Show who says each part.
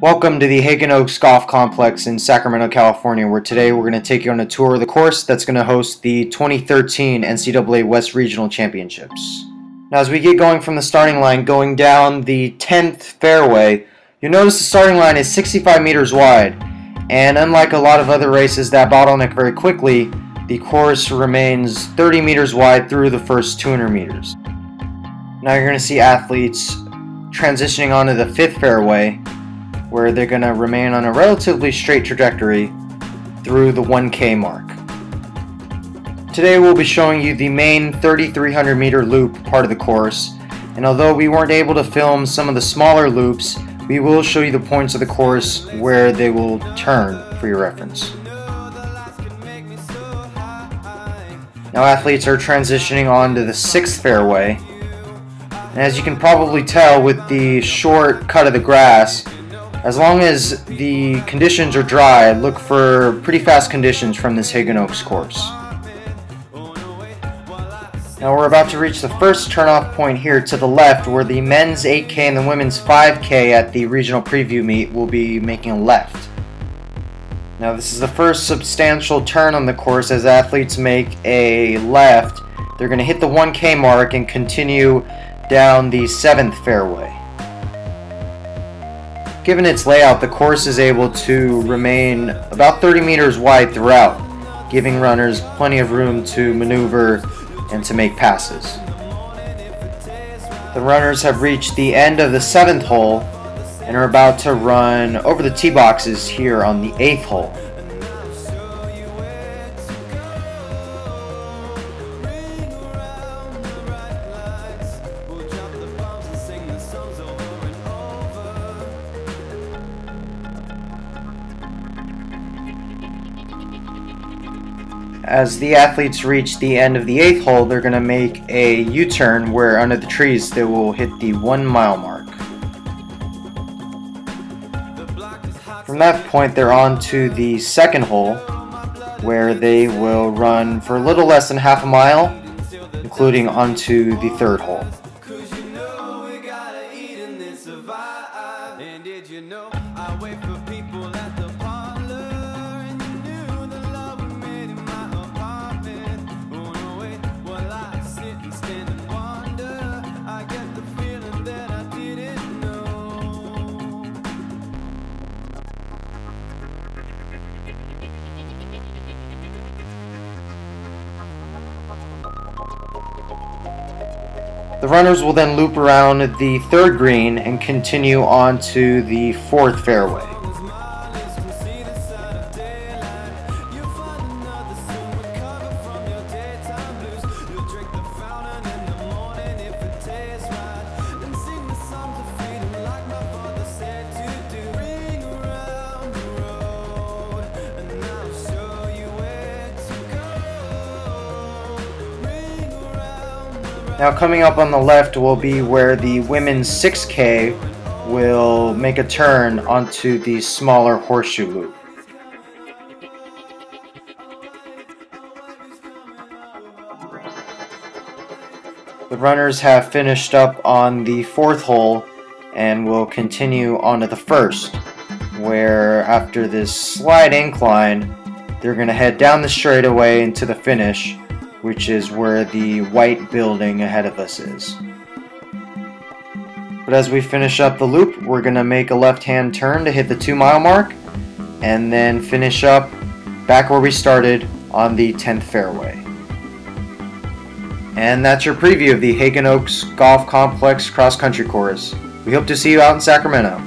Speaker 1: Welcome to the Haggin Golf Complex in Sacramento, California, where today we're going to take you on a tour of the course that's going to host the 2013 NCAA West Regional Championships. Now, as we get going from the starting line, going down the 10th fairway, you'll notice the starting line is 65 meters wide, and unlike a lot of other races that bottleneck very quickly, the course remains 30 meters wide through the first 200 meters. Now you're going to see athletes transitioning onto the 5th fairway, where they're going to remain on a relatively straight trajectory through the 1K mark. Today we'll be showing you the main 3,300 meter loop part of the course, and although we weren't able to film some of the smaller loops, we will show you the points of the course where they will turn for your reference. Now athletes are transitioning onto the 6th fairway, and as you can probably tell with the short cut of the grass, as long as the conditions are dry, look for pretty fast conditions from this Haggin Oaks course. Now we're about to reach the first turnoff point here to the left, where the men's 8K and the women's 5K at the regional preview meet will be making a left. Now this is the first substantial turn on the course. As athletes make a left, they're going to hit the 1K mark and continue down the 7th fairway. Given its layout, the course is able to remain about 30 meters wide throughout, giving runners plenty of room to maneuver and to make passes. The runners have reached the end of the 7th hole and are about to run over the tee boxes here on the 8th hole. As the athletes reach the end of the 8th hole, they're going to make a U-turn where under the trees they will hit the 1 mile mark. From that point they're on to the 2nd hole, where they will run for a little less than half a mile, including onto the 3rd hole. The runners will then loop around the 3rd green and continue on to the 4th fairway. Now coming up on the left will be where the women's 6K will make a turn onto the smaller horseshoe loop. The runners have finished up on the 4th hole and will continue onto the 1st, where after this slight incline they're going to head down the straightaway into the finish, which is where the white building ahead of us is. But as we finish up the loop, we're going to make a left-hand turn to hit the 2 mile mark, and then finish up back where we started on the 10th fairway. And that's your preview of the Haggin Oaks Golf Complex cross-country course. We hope to see you out in Sacramento.